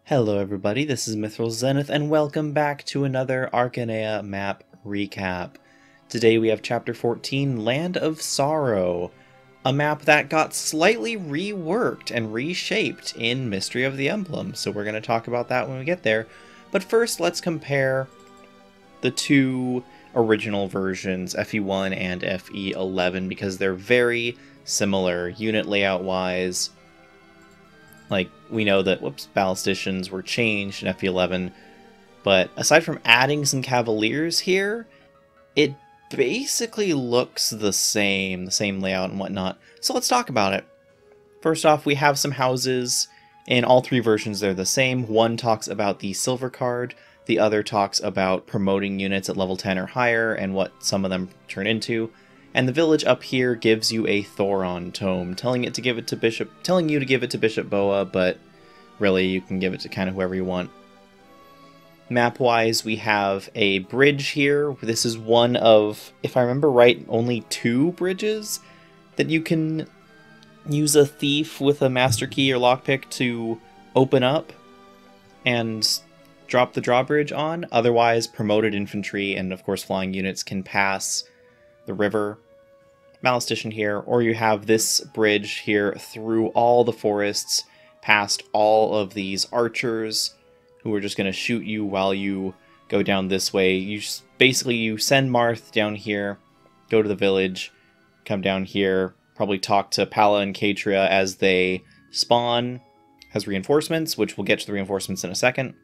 Hello everybody, this is Mithril Zenith and welcome back to another Archanea map recap. Today we have Chapter 14, Land of Sorrow, a map that got slightly reworked and reshaped in Mystery of the Emblem, so we're going to talk about that when we get there. But first let's compare the two original versions, FE1 and FE11, because they're very similar unit layout wise. Like, we know that, ballisticians were changed in FE11, but aside from adding some cavaliers here, it basically looks the same layout and whatnot. So let's talk about it. First off, we have some houses. In all three versions, they're the same. One talks about the silver card, the other talks about promoting units at level 10 or higher and what some of them turn into. And the village up here gives you a Thoron tome, telling you to give it to Bishop Boa, but really you can give it to kind of whoever you want. Map-wise, we have a bridge here. This is one of, if I remember right, only 2 bridges that you can use a thief with a master key or lockpick to open up and drop the drawbridge on. Otherwise, promoted infantry and of course flying units can pass the river. Ballistician here, or you have this bridge here through all the forests, past all of these archers who are just going to shoot you while you go down this way. You send Marth down here, go to the village, come down here, probably talk to Pala and Katria as they spawn as reinforcements, which we'll get to the reinforcements in a second.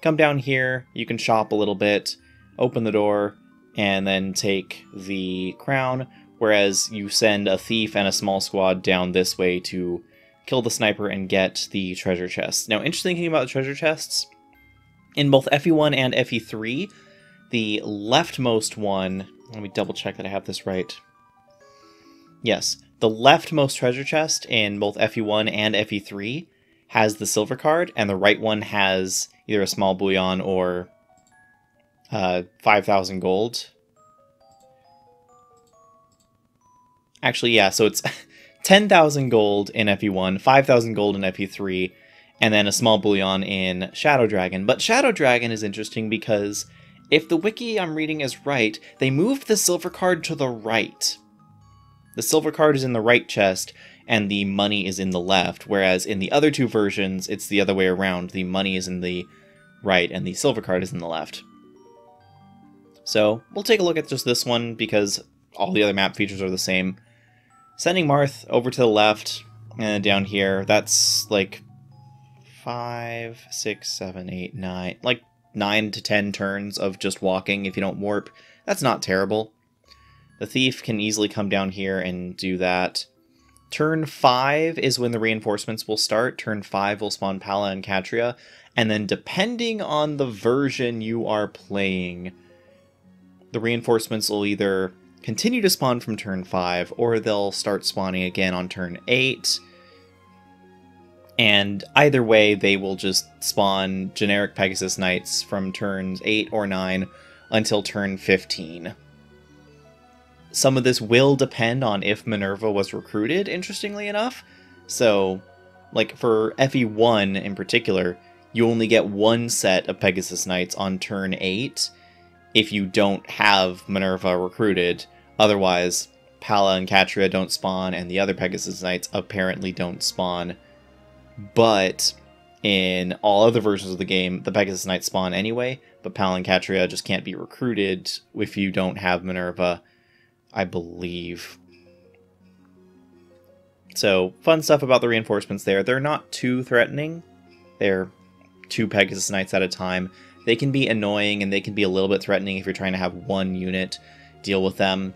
Come down here, you can shop a little bit, open the door, and then take the crown, whereas you send a thief and a small squad down this way to kill the sniper and get the treasure chests. Now, interesting thing about the treasure chests, in both FE1 and FE3, the leftmost one, let me double check that I have this right. Yes, the leftmost treasure chest in both FE1 and FE3 has the silver card, and the right one has either a small bullion or 5,000 gold. Actually, yeah, so it's 10,000 gold in FE1, 5,000 gold in FE3, and then a small bullion in Shadow Dragon. But Shadow Dragon is interesting because if the wiki I'm reading is right, they moved the silver card to the right. The silver card is in the right chest, and the money is in the left, whereas in the other two versions, it's the other way around. The money is in the right, and the silver card is in the left. So, we'll take a look at just this one, because all the other map features are the same. Sending Marth over to the left, and down here, that's like 5, 6, 7, 8, 9, like 9 to 10 turns of just walking if you don't warp. That's not terrible. The thief can easily come down here and do that. Turn 5 is when the reinforcements will start. Turn 5 will spawn Pala and Katria, and then depending on the version you are playing, the reinforcements will either continue to spawn from turn 5, or they'll start spawning again on turn 8. And either way, they will just spawn generic Pegasus Knights from turns 8 or 9 until turn 15. Some of this will depend on if Minerva was recruited, interestingly enough. So, like for FE1 in particular, you only get one set of Pegasus Knights on turn 8 if you don't have Minerva recruited. Otherwise, Pala and Katria don't spawn, and the other Pegasus Knights apparently don't spawn. But in all other versions of the game, the Pegasus Knights spawn anyway, but Pala and Katria just can't be recruited if you don't have Minerva, I believe. So, fun stuff about the reinforcements there. They're not too threatening. They're 2 Pegasus Knights at a time. They can be annoying, and they can be a little bit threatening if you're trying to have one unit deal with them.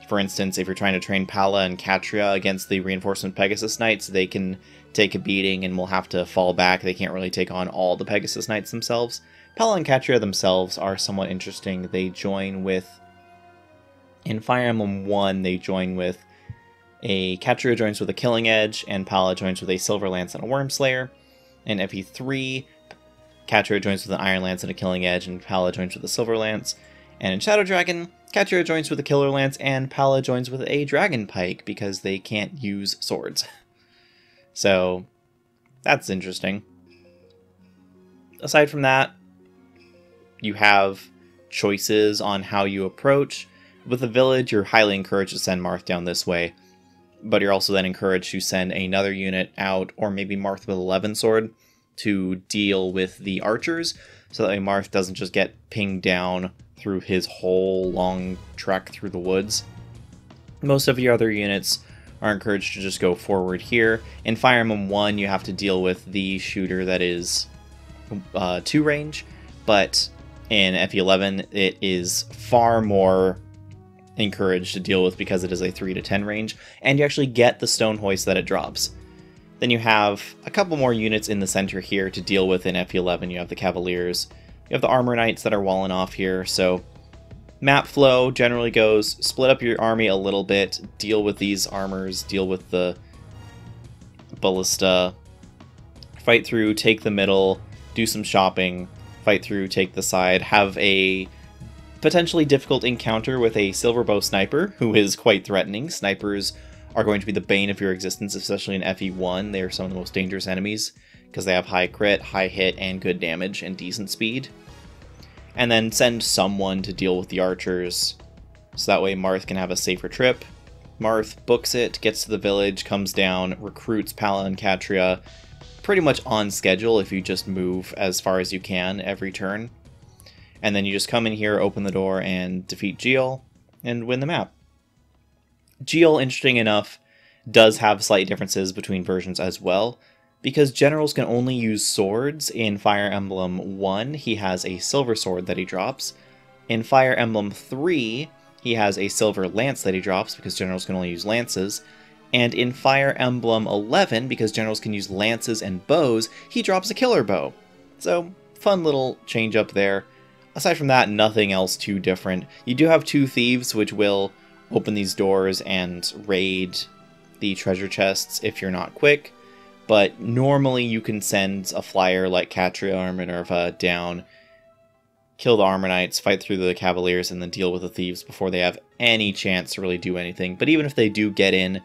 For instance, if you're trying to train Pala and Katria against the reinforcement Pegasus Knights, they can take a beating and will have to fall back. They can't really take on all the Pegasus Knights themselves. Pala and Katria themselves are somewhat interesting. They join with... In Fire Emblem 1, they join with Katria joins with a Killing Edge, and Pala joins with a Silver Lance and a Wormslayer. In FE3, Katria joins with an Iron Lance and a Killing Edge, and Pala joins with a Silver Lance. And in Shadow Dragon, Katria joins with a Killer Lance, and Pala joins with a Dragon Pike, because they can't use swords. So, that's interesting. Aside from that, you have choices on how you approach. With the village, you're highly encouraged to send Marth down this way, but you're also then encouraged to send another unit out, or maybe Marth with 11 sword, to deal with the archers, so that way Marth doesn't just get pinged down through his whole long trek through the woods. Most of your other units are encouraged to just go forward here. In Fire Emblem 1, you have to deal with the shooter that is 2 range, but in FE11, it is far more encouraged to deal with because it is a 3 to 10 range, and you actually get the stone hoist that it drops. Then you have a couple more units in the center here to deal with in FE11. You have the Cavaliers, you have the Armor Knights that are walling off here, so map flow generally goes, split up your army a little bit, deal with these armors, deal with the ballista, fight through, take the middle, do some shopping, fight through, take the side, have a potentially difficult encounter with a silver bow sniper, who is quite threatening. Snipers are going to be the bane of your existence, especially in FE1. They are some of the most dangerous enemies, because they have high crit, high hit, and good damage, and decent speed. And then send someone to deal with the archers, so that way Marth can have a safer trip. Marth books it, gets to the village, comes down, recruits Pala and Catria, pretty much on schedule if you just move as far as you can every turn. And then you just come in here, open the door, and defeat Geel, and win the map. Geel, interesting enough, does have slight differences between versions as well, because generals can only use swords. In Fire Emblem 1, he has a silver sword that he drops. In Fire Emblem 3, he has a silver lance that he drops, because generals can only use lances. And in Fire Emblem 11, because generals can use lances and bows, he drops a killer bow. So, fun little change up there. Aside from that, nothing else too different. You do have 2 thieves, which will open these doors and raid the treasure chests if you're not quick, but normally you can send a flyer like Catria or Minerva down, kill the Armor Knights, fight through the Cavaliers, and then deal with the thieves before they have any chance to really do anything. But even if they do get in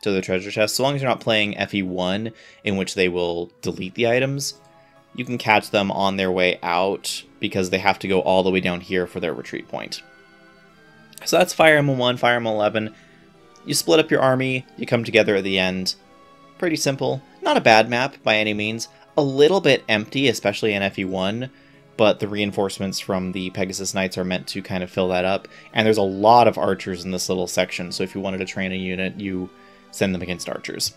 to the treasure chest, so long as you're not playing FE1, in which they will delete the items, you can catch them on their way out, because they have to go all the way down here for their retreat point. So that's Fire Emblem 1, Fire Emblem 11. You split up your army, you come together at the end. Pretty simple. Not a bad map by any means. A little bit empty, especially in FE1, but the reinforcements from the Pegasus Knights are meant to kind of fill that up. And there's a lot of archers in this little section, so if you wanted to train a unit, you send them against archers.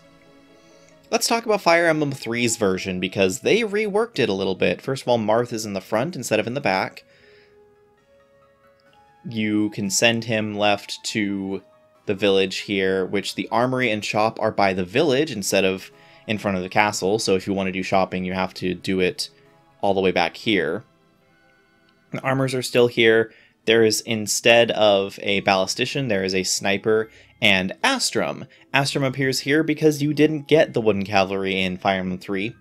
Let's talk about Fire Emblem 3's version, because they reworked it a little bit. First of all, Marth is in the front instead of in the back. You can send him left to the village here, which the armory and shop are by the village instead of in front of the castle. So if you want to do shopping, you have to do it all the way back here. The armors are still here. There is, instead of a ballistician, there is a sniper and Astrum. Astrum appears here because you didn't get the wooden cavalry in Fire Emblem 3.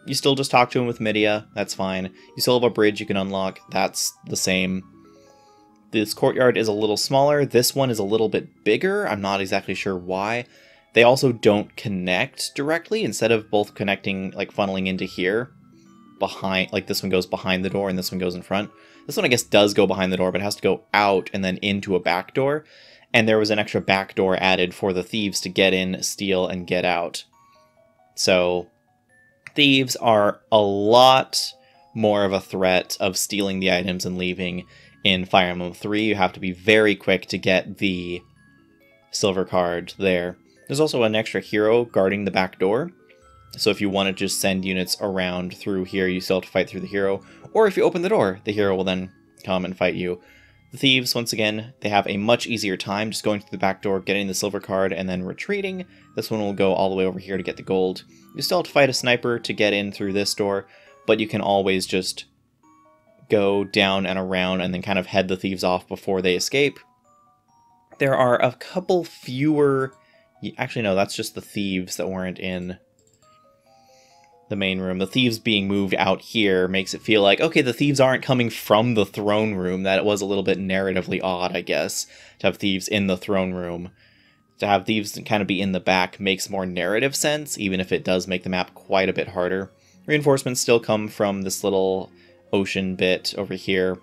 You still just talk to him with Midia, that's fine. You still have a bridge you can unlock, that's the same. This courtyard is a little smaller, this one is a little bit bigger, I'm not exactly sure why. They also don't connect directly, instead of both connecting, like funneling into here, behind, like this one goes behind the door and this one goes in front. This one I guess does go behind the door, but it has to go out and then into a back door. And there was an extra back door added for the thieves to get in, steal, and get out. So, thieves are a lot more of a threat of stealing the items and leaving. In Fire Emblem 3, you have to be very quick to get the silver card there. There's also an extra hero guarding the back door. So if you want to just send units around through here, you still have to fight through the hero. Or if you open the door, the hero will then come and fight you. The thieves, once again, they have a much easier time just going through the back door, getting the silver card, and then retreating. This one will go all the way over here to get the gold. You still have to fight a sniper to get in through this door, but you can always just go down and around and then kind of head the thieves off before they escape. There are a couple fewer... Actually, no, that's just the thieves that weren't in the main room. The thieves being moved out here makes it feel like, okay, the thieves aren't coming from the throne room. That was a little bit narratively odd, I guess, to have thieves in the throne room. To have thieves kind of be in the back makes more narrative sense, even if it does make the map quite a bit harder. Reinforcements still come from this little ocean bit over here,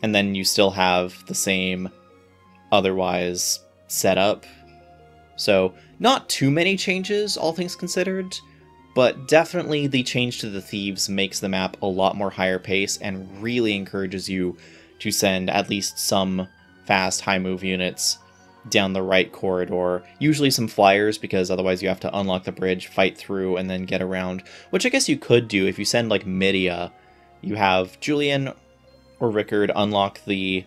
and then you still have the same otherwise setup. So not too many changes, all things considered, but definitely the change to the thieves makes the map a lot more higher pace and really encourages you to send at least some fast high move units down the right corridor, usually some flyers, because otherwise you have to unlock the bridge, fight through, and then get around, which I guess you could do if you send like Midia. You have Julian or Rickard unlock the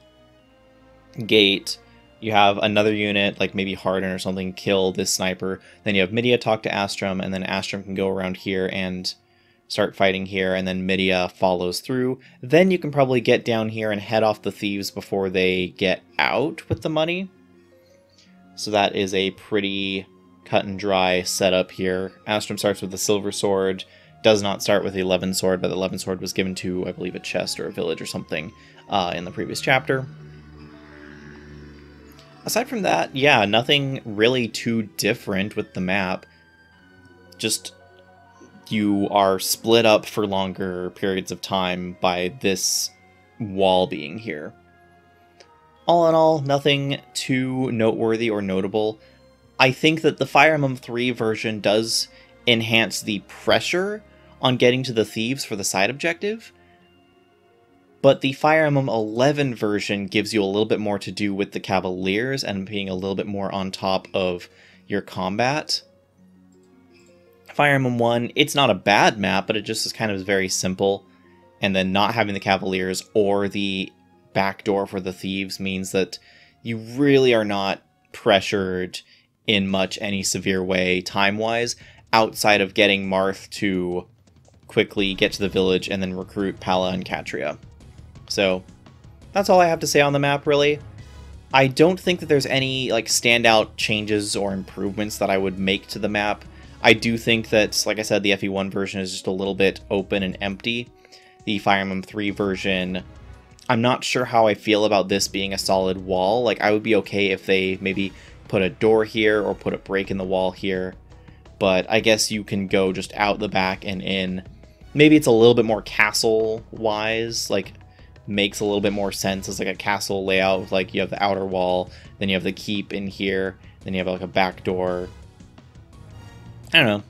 gate, you have another unit, like maybe Harden or something, kill this sniper, then you have Midia talk to Astrum, and then Astrum can go around here and start fighting here, and then Midia follows through. Then you can probably get down here and head off the thieves before they get out with the money. So that is a pretty cut and dry setup here. Astrum starts with the silver sword, does not start with the 11 sword, but the 11 sword was given to, I believe, a chest or a village or something in the previous chapter. Aside from that, yeah, nothing really too different with the map. Just you are split up for longer periods of time by this wall being here. All in all, nothing too noteworthy or notable. I think that the Fire Emblem 3 version does enhance the pressure on getting to the thieves for the side objective, but the Fire Emblem 11 version gives you a little bit more to do with the Cavaliers and being a little bit more on top of your combat. Fire Emblem 1, it's not a bad map, but it just is kind of very simple, and then not having the Cavaliers or the backdoor for the thieves means that you really are not pressured in much any severe way time-wise, outside of getting Marth to quickly get to the village and then recruit Palla and Katria. So that's all I have to say on the map, really. I don't think that there's any like standout changes or improvements that I would make to the map. I do think that, like I said, the FE1 version is just a little bit open and empty. The Fire Emblem 3 version, I'm not sure how I feel about this being a solid wall. Like, I would be okay if they maybe put a door here or put a break in the wall here. But I guess you can go just out the back and in. Maybe it's a little bit more castle-wise, like, makes a little bit more sense as like a castle layout. Like, you have the outer wall, then you have the keep in here, then you have like a back door. I don't know.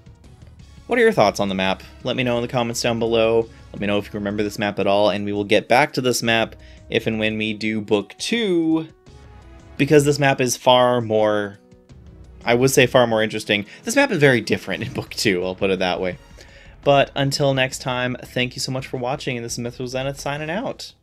What are your thoughts on the map? Let me know in the comments down below. Let me know if you remember this map at all, and we will get back to this map if and when we do Book 2, because this map is far more, I would say far more interesting. This map is very different in Book 2, I'll put it that way. But until next time, thank you so much for watching, and this is Mythos Zenith signing out.